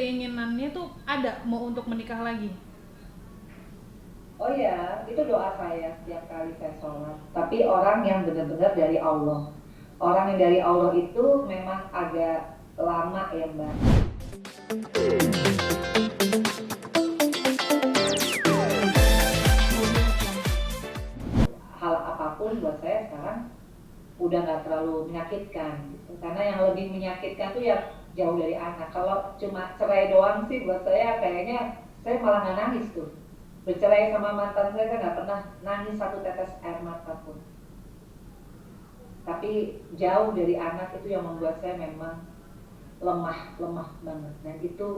keinginannya tuh ada mau untuk menikah lagi? Oh ya, itu doa saya setiap kali saya sholat. Tapi orang yang benar-benar dari Allah. Orang yang dari Allah itu memang agak lama ya Mbak. Hal apapun buat saya sekarang udah nggak terlalu menyakitkan gitu. Karena yang lebih menyakitkan tuh ya jauh dari anak. Kalau cuma cerai doang sih buat saya kayaknya saya malah nggak nangis tuh. Bercerai sama mantan saya nggak pernah nangis satu tetes air mata pun. Tapi jauh dari anak itu yang membuat saya memang lemah banget. Dan itu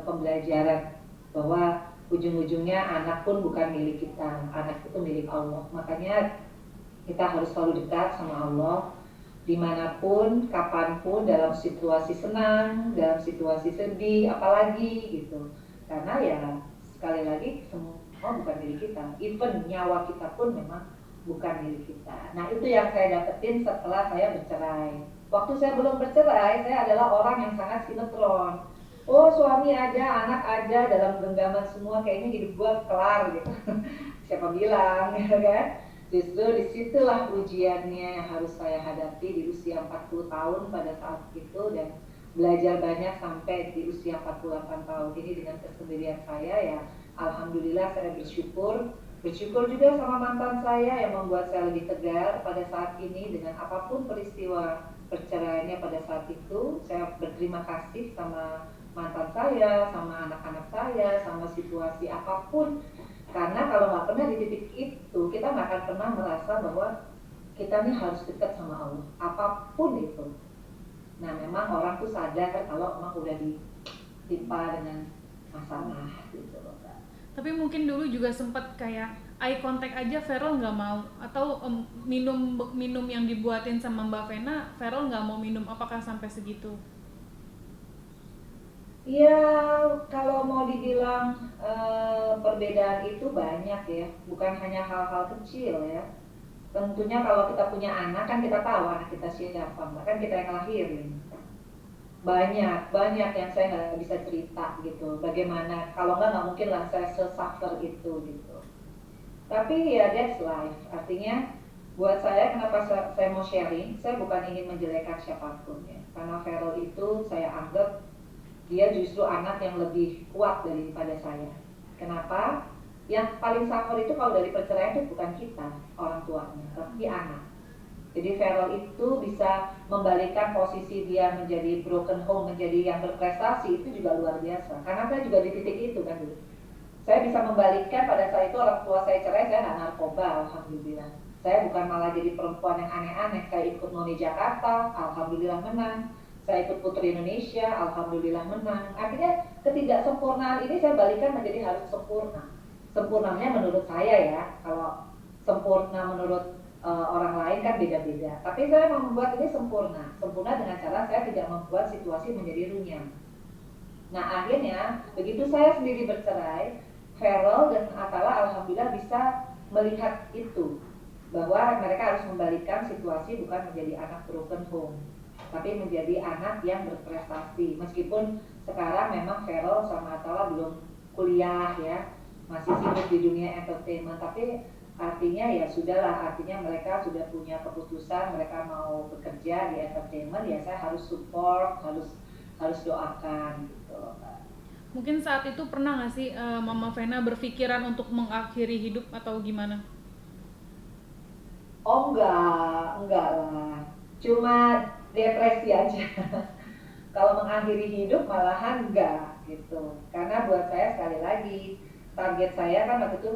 pembelajaran bahwa ujung-ujungnya anak pun bukan milik kita, anak itu milik Allah. Makanya kita harus selalu dekat sama Allah dimanapun, kapanpun, dalam situasi senang, dalam situasi sedih, apalagi gitu. Karena ya sekali lagi semua bukan milik kita. Even nyawa kita pun memang bukan milik kita. Nah itu yang saya dapetin setelah saya bercerai. Waktu saya belum bercerai, saya adalah orang yang sangat sinetron. Oh suami ada, anak ada, dalam genggaman semua kayaknya hidup gua kelar gitu. Siapa bilang ya kan? Justru disitulah ujiannya yang harus saya hadapi di usia 40 tahun pada saat itu, dan belajar banyak sampai di usia 48 tahun ini dengan kesendirian saya ya. Alhamdulillah saya bersyukur juga sama mantan saya yang membuat saya lebih tegar pada saat ini. Dengan apapun peristiwa perceraiannya pada saat itu, saya berterima kasih sama mantan saya, sama anak-anak saya, sama situasi apapun. Karena kalau nggak pernah di titik itu, kita nggak akan pernah merasa bahwa kita nih harus dekat sama Allah, apapun itu. Nah, memang orang tuh sadar kalau memang udah ditimpa dengan masalah gitu loh, Kak. Tapi mungkin dulu juga sempat kayak eye contact aja Feral nggak mau, atau minum minum yang dibuatin sama Mbak Vena Feral nggak mau minum, apakah sampai segitu? Iya, kalau mau dibilang perbedaan itu banyak ya, bukan hanya hal-hal kecil ya. Tentunya kalau kita punya anak kan kita tahu anak kita siapa, kan kita yang lahirin. Banyak yang saya nggak bisa cerita gitu. Bagaimana kalau nggak mungkin lah saya sesuffer itu gitu. Tapi ya that's life. Artinya buat saya kenapa saya mau sharing, saya bukan ingin menjelekkan siapapun ya. Karena Feral itu saya anggap dia justru anak yang lebih kuat daripada saya. Kenapa? Yang paling suffer itu kalau dari perceraian itu bukan kita, orang tuanya, tapi anak. Jadi Feral itu bisa membalikkan posisi dia menjadi broken home, menjadi yang berprestasi, itu juga luar biasa. Karena saya juga di titik itu kan dulu. Saya bisa membalikkan pada saat itu orang tua saya cerai, saya nggak narkoba, alhamdulillah. Saya bukan malah jadi perempuan yang aneh-aneh. Saya ikut Noni Jakarta, alhamdulillah menang. Saya ikut Putri Indonesia, alhamdulillah menang. Artinya ketidaksempurnaan ini saya balikan menjadi harus sempurna. Sempurnanya menurut saya ya, kalau sempurna menurut orang lain kan beda-beda. Tapi saya membuat ini sempurna. Sempurna dengan cara saya tidak membuat situasi menjadi runyam. Nah akhirnya begitu saya sendiri bercerai, Feral dan Atala alhamdulillah bisa melihat itu, bahwa mereka harus membalikan situasi bukan menjadi anak broken home, tapi menjadi anak yang berprestasi. Meskipun sekarang memang Feral sama Atala belum kuliah ya, masih sibuk di dunia entertainment, tapi artinya ya sudahlah, artinya mereka sudah punya keputusan mereka mau bekerja di entertainment, ya saya harus support, harus harus doakan gitu loh Kak. Mungkin saat itu pernah nggak sih Mama Vena berpikiran untuk mengakhiri hidup atau gimana? Oh enggak lah. Cuma depresi aja. Kalau mengakhiri hidup malahan enggak gitu. Karena buat saya sekali lagi target saya kan waktu itu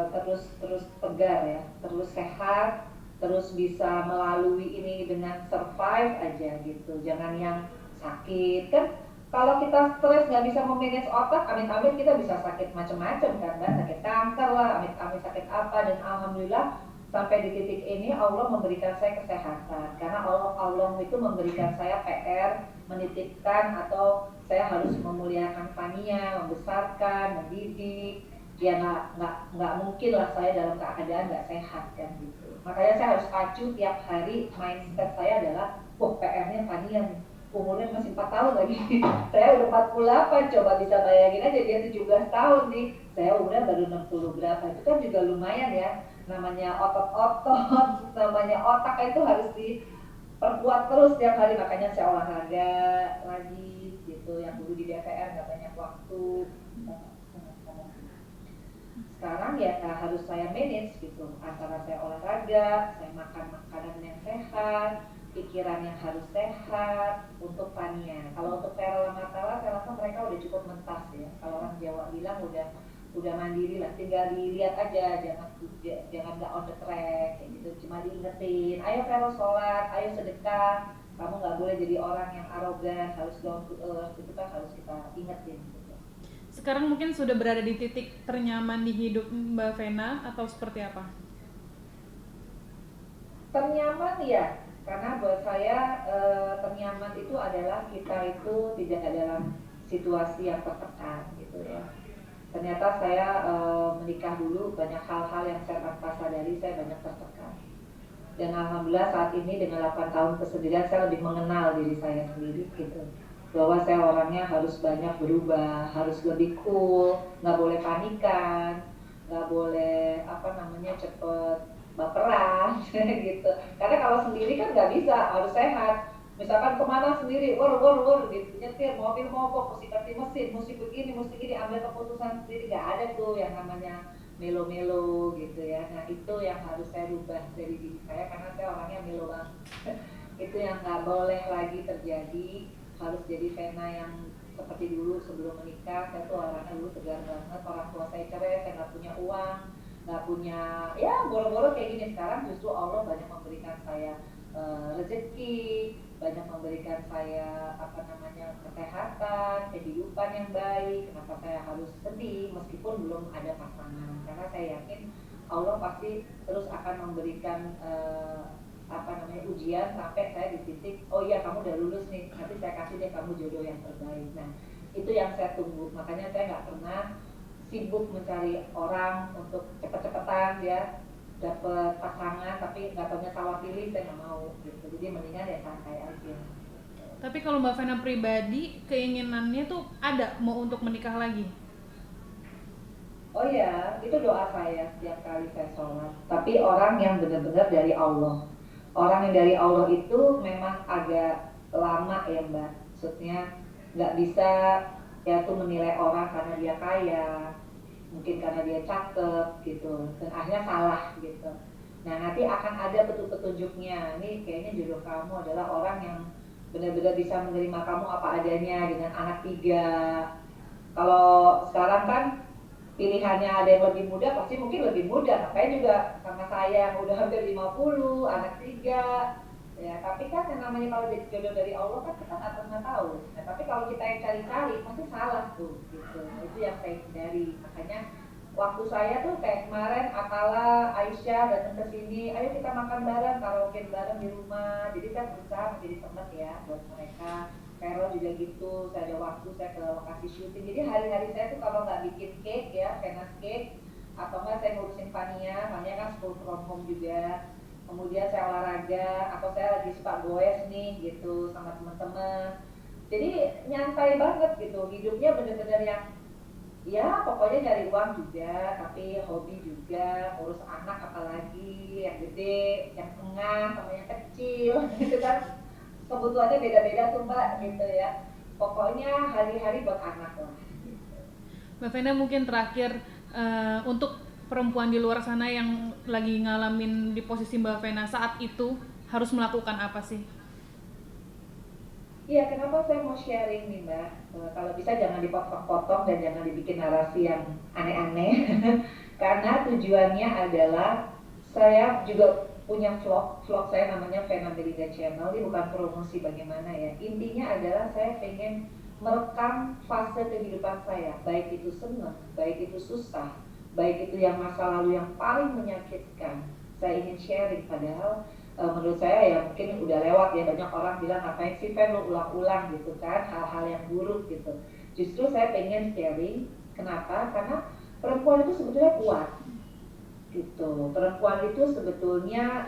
terus terus tegar ya, terus sehat, terus bisa melalui ini dengan survive aja gitu. Jangan yang sakit kan. Kalau kita stres nggak bisa memanage otak, amit-amit kita bisa sakit macam-macam kan, sakit kanker lah, amit-amit sakit apa, dan alhamdulillah sampai di titik ini Allah memberikan saya kesehatan, karena Allah itu memberikan saya PR, menitipkan, atau saya harus memuliakan Fania, membesarkan, mendidik. Ya nggak mungkin lah saya dalam keadaan nggak sehat kan gitu. Makanya saya harus pacu tiap hari, mindset saya adalah PR-nya Fania nih, umurnya masih 4 tahun lagi. Saya udah 48, coba bisa bayangin aja dia 17 tahun nih. Saya umurnya baru 60 berapa. Itu kan juga lumayan ya. Namanya otot-otot, namanya otak itu harus diperkuat terus tiap hari. Makanya saya olahraga lagi gitu. Yang dulu di DPR nggak banyak waktu. Sekarang ya harus saya manage gitu, antara saya olahraga, saya makan makanan yang sehat, pikiran yang harus sehat untuk Tania. Kalau untuk Vera Lamatala, saya rasa mereka udah cukup mentas ya. Kalau orang Jawa bilang udah mandiri lah, tinggal dilihat aja, jangan nggak on the track kayak gitu, cuma diingetin, ayo Vera sholat, ayo sedekah, kamu nggak boleh jadi orang yang arogan, harus down to earth, itu kan harus kita ingetin gitu. Sekarang mungkin sudah berada di titik ternyaman di hidup Mbak Vena atau seperti apa? Ternyaman ya, karena buat saya ternyaman itu adalah kita itu tidak dalam situasi yang tertekan gitu ya. Ternyata saya menikah dulu, banyak hal-hal yang saya tanpa sadari saya banyak tertekan. Dan alhamdulillah saat ini dengan 8 tahun kesendirian saya lebih mengenal diri saya sendiri gitu, bahwa saya orangnya harus banyak berubah, harus lebih cool, nggak boleh panikan, nggak boleh apa namanya cepet baperan gitu. Karena kalau sendiri kan nggak bisa, harus sehat. Misalkan kemana sendiri, wor gitu, nyetir mobil mogok, mesti ganti mesin, mesti begini, mesti gini, ambil keputusan sendiri, nggak ada tuh yang namanya melo-melo gitu ya. Nah itu yang harus saya rubah dari diri saya, karena saya orangnya melo banget. Itu yang nggak boleh lagi terjadi, harus jadi Vena yang seperti dulu sebelum menikah. Saya tuh orangnya dulu tegar banget, orang tua saya cerai, saya nggak punya uang, nggak punya, ya boro-boro kayak gini. Sekarang justru Allah banyak memberikan saya rezeki, banyak memberikan saya apa namanya kesehatan, kehidupan yang baik. Kenapa saya harus sedih meskipun belum ada pasangan? Karena saya yakin Allah pasti terus akan memberikan apa namanya ujian sampai saya di titik, oh iya kamu udah lulus nih, nanti saya kasih deh kamu jodoh yang terbaik. Nah itu yang saya tunggu, makanya saya nggak pernah sibuk mencari orang untuk cepet-cepetan ya dapat pasangan, tapi nggak taunya salah pilih, saya nggak mau gitu. Jadi mendingan ya santai aja. Tapi kalau Mbak Vena pribadi, keinginannya tuh ada mau untuk menikah lagi? Oh ya, itu doa saya setiap kali saya sholat. Tapi orang yang benar-benar dari Allah. Orang yang dari Allah itu memang agak lama ya Mbak. Maksudnya nggak bisa ya tuh menilai orang karena dia kaya, mungkin karena dia cakep gitu, dan akhirnya salah gitu. Nah nanti akan ada petunjuknya. Ini kayaknya jodoh kamu adalah orang yang benar-benar bisa menerima kamu apa adanya dengan anak 3. Kalau sekarang kan pilihannya ada yang lebih muda, pasti mungkin lebih muda. Makanya juga sama saya yang udah hampir 50, anak 3. Ya, tapi kan yang namanya kalau jadi jodoh dari Allah kan kita nggak pernah tahu. Nah, tapi kalau kita yang cari-cari pasti salah tuh, gitu. Nah, itu yang saya hindari. Makanya waktu saya tuh kayak kemarin Akala, Aisyah datang ke sini, ayo kita makan bareng, karaoke bareng di rumah. Jadi saya berusaha menjadi teman ya buat mereka. Carol juga gitu, saya ada waktu saya ke lokasi syuting. Jadi hari-hari saya tuh kalau nggak bikin cake ya, Venus cake, atau nggak saya ngurusin Fania, Fania kan school from home juga. Kemudian saya olahraga, atau saya lagi suka goes nih gitu sama teman-teman. Jadi nyantai banget gitu, hidupnya bener-bener yang ya pokoknya cari uang juga, tapi hobi juga, ngurus anak apalagi, yang gede, yang tengah, sama yang kecil, gitu kan. Kebutuhannya beda-beda tuh Mbak, gitu ya. Pokoknya hari-hari buat anak lah. Mbak Vena mungkin terakhir, untuk perempuan di luar sana yang lagi ngalamin di posisi Mbak Vena saat itu harus melakukan apa sih? Iya, kenapa saya mau sharing nih Mbak? Kalau bisa jangan dipotong-potong dan jangan dibikin narasi yang aneh-aneh. Karena tujuannya adalah saya juga punya vlog saya namanya Vena Melinda Channel. Ini bukan promosi bagaimana ya. Intinya adalah saya pengen merekam fase kehidupan saya, baik itu senang, baik itu susah, baik itu yang masa lalu yang paling menyakitkan. Saya ingin sharing, padahal menurut saya ya mungkin udah lewat ya, banyak orang bilang ngapain sih Fen lu ulang-ulang gitu kan hal-hal yang buruk gitu. Justru saya pengen sharing, kenapa? Karena perempuan itu sebetulnya kuat gitu. Perempuan itu sebetulnya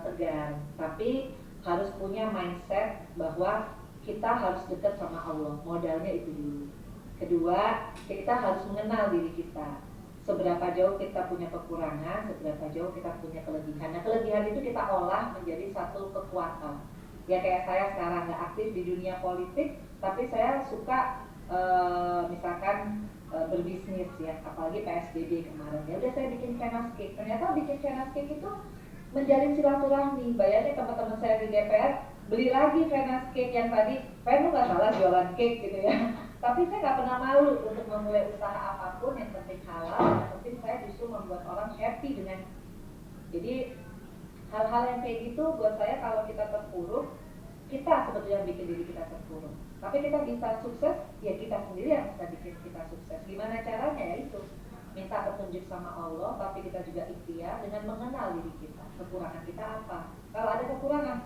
tegar, tapi harus punya mindset bahwa kita harus dekat sama Allah, modalnya itu dulu. Kedua, kita harus mengenal diri kita. Seberapa jauh kita punya kekurangan, seberapa jauh kita punya kelebihan. Nah, kelebihan itu kita olah menjadi satu kekuatan. Ya kayak saya sekarang nggak aktif di dunia politik, tapi saya suka misalkan berbisnis ya, apalagi PSBB kemarin. Ya udah saya bikin Venus Cake. Ternyata bikin Venus Cake itu menjalin silaturahmi. Bayarnya teman-teman saya di DPR beli lagi Venus Cake yang tadi, Venu nggak salah jualan cake gitu ya. Tapi saya nggak pernah malu untuk memulai usaha apapun, yang penting halal, yang penting saya justru membuat orang happy dengan. Jadi hal-hal yang kayak gitu buat saya, kalau kita terpuruk, kita sebetulnya bikin diri kita terpuruk. Tapi kita bisa sukses, ya kita sendiri yang bisa bikin kita sukses. Gimana caranya? Ya itu, minta petunjuk sama Allah, tapi kita juga ikhtiar dengan mengenal diri kita, kekurangan kita apa. Kalau ada kekurangan,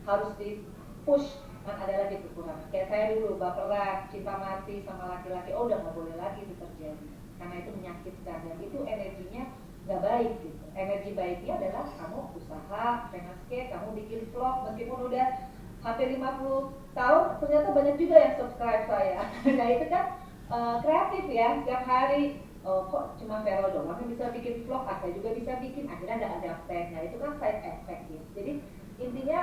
harus di push, kan ada lagi kekurangan. Kayak saya dulu baperan, cinta mati sama laki-laki, oh udah nggak boleh lagi itu terjadi, karena itu menyakitkan dan itu energinya nggak baik gitu. Energi baiknya adalah kamu usaha, Venus-Cake, kamu bikin vlog, meskipun udah hampir 50 tahun, ternyata banyak juga yang subscribe saya. Nah itu kan kreatif ya, setiap hari. Oh, kok cuma Vero doang yang bisa bikin vlog, saya juga bisa bikin, akhirnya ada tag. Nah itu kan side effect ya. Jadi intinya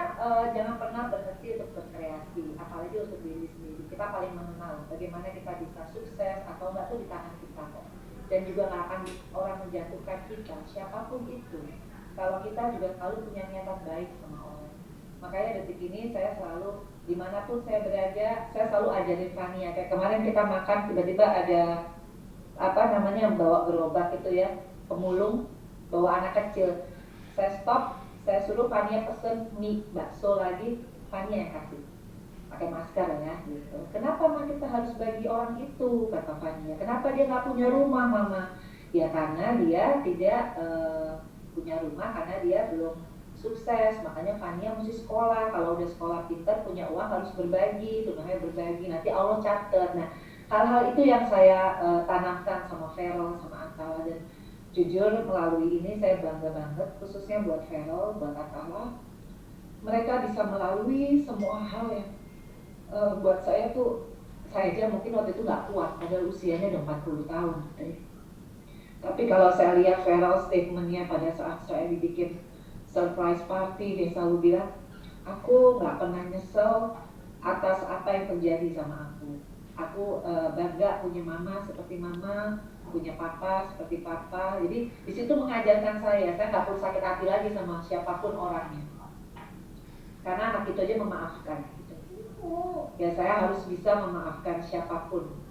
jangan pernah berhenti untuk berkreasi, apalagi untuk diri sendiri. Kita paling mengenal bagaimana kita bisa sukses atau enggak tuh di tangan kita kok. Dan juga nggak akan orang menjatuhkan kita, siapapun itu, kalau kita juga selalu punya niatan baik sama orang. Makanya detik ini saya selalu, dimanapun saya berada, saya selalu ajarin Fania. Kayak kemarin kita makan, tiba-tiba ada apa namanya, bawa gerobak itu ya, pemulung, bawa anak kecil. Saya stop, saya suruh Fania pesen mie bakso lagi, Fania yang kasih, pakai masker ya gitu. Kenapa mah kita harus bagi orang itu, kata Fania. Kenapa dia nggak punya rumah mama? Ya karena dia tidak punya rumah, karena dia belum sukses. Makanya Fania mesti sekolah. Kalau udah sekolah pintar, punya uang, harus berbagi. Itu namanya berbagi, nanti Allah catat. Nah hal-hal itu yang saya tanamkan sama Vero, sama Atala. Dan jujur melalui ini saya bangga banget, khususnya buat Vero, buat Atala. Mereka bisa melalui semua hal yang buat saya tuh, saya aja mungkin waktu itu nggak kuat, padahal usianya udah 40 tahun. Tapi kalau saya lihat Vero statementnya pada saat saya dibikin surprise party, dia selalu bilang, aku nggak pernah nyesel atas apa yang terjadi sama aku. Aku bangga punya mama seperti mama, punya papa seperti papa. Jadi di situ mengajarkan saya nggak perlu sakit hati lagi sama siapapun orangnya, karena anak itu aja memaafkan. Ya saya harus bisa memaafkan siapapun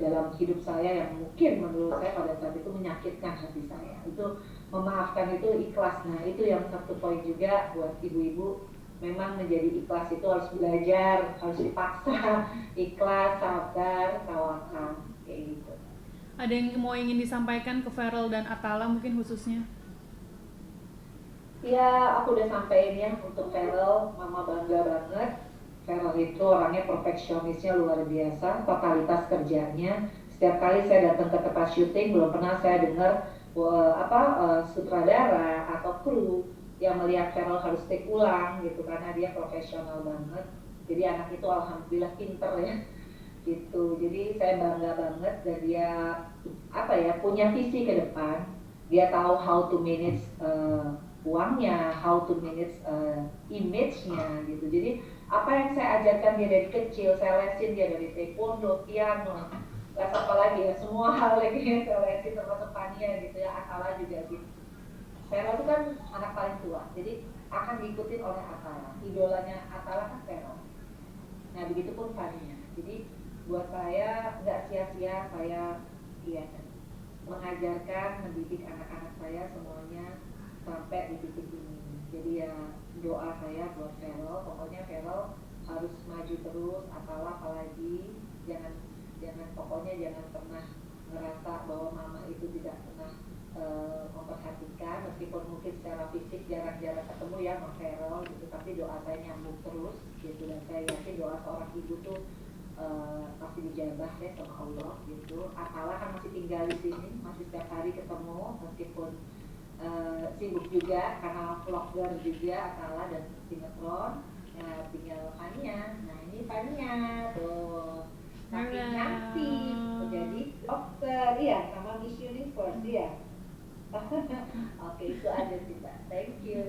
dalam hidup saya yang mungkin menurut saya pada saat itu menyakitkan hati saya. Itu memaafkan, itu ikhlas. Nah itu yang satu poin juga buat ibu-ibu. Memang menjadi ikhlas itu harus belajar, harus dipaksa. Ikhlas, sabar, tawakal, kayak gitu. Ada yang ingin disampaikan ke Feral dan Atala mungkin khususnya? Ya aku udah sampein ya untuk Feral, mama bangga banget. Feral itu orangnya perfeksionisnya luar biasa, totalitas kerjanya. Setiap kali saya datang ke tempat syuting, belum pernah saya dengar sutradara atau kru yang melihat Feral harus take ulang gitu, karena dia profesional banget. Jadi anak itu alhamdulillah pinter ya gitu. Jadi saya bangga banget, dan dia punya visi ke depan. Dia tahu how to manage uangnya, how to manage image-nya gitu. Jadi apa yang saya ajarkan dia dari kecil, saya lesin dia dari taekwondo, piano, les apa lagi ya, semua hal lagi yang saya lesin, termasuk Fania gitu ya, Atala juga gitu. Vero itu kan anak paling tua, jadi akan diikutin oleh Atala. Idolanya Atala kan Vero. Nah begitu pun Fania. Jadi buat saya nggak sia-sia saya mengajarkan, mendidik anak-anak saya semuanya sampai di titik ini. Jadi ya doa saya buat Vero, pokoknya Vero harus maju terus, Atala apalagi pokoknya jangan pernah ngerasa bahwa mama itu tidak pernah memperhatikan, meskipun mungkin secara fisik jarang-jarang ketemu ya sama Vero gitu, tapi doa saya nyambung terus gitu, dan saya yakin doa seorang ibu tuh pasti dijabah ya sama Allah gitu. Atala kan masih tinggal di sini, masih setiap hari ketemu, meskipun sibuk juga karena vlogger juga Atala dan sinetron. Nah, tinggal Fania. Nah, ini Fania tuh. Makin Halo. cantik, menjadi dokter, iya, sama Miss Universe, iya. Oke, itu aja sih, Mbak. Thank you.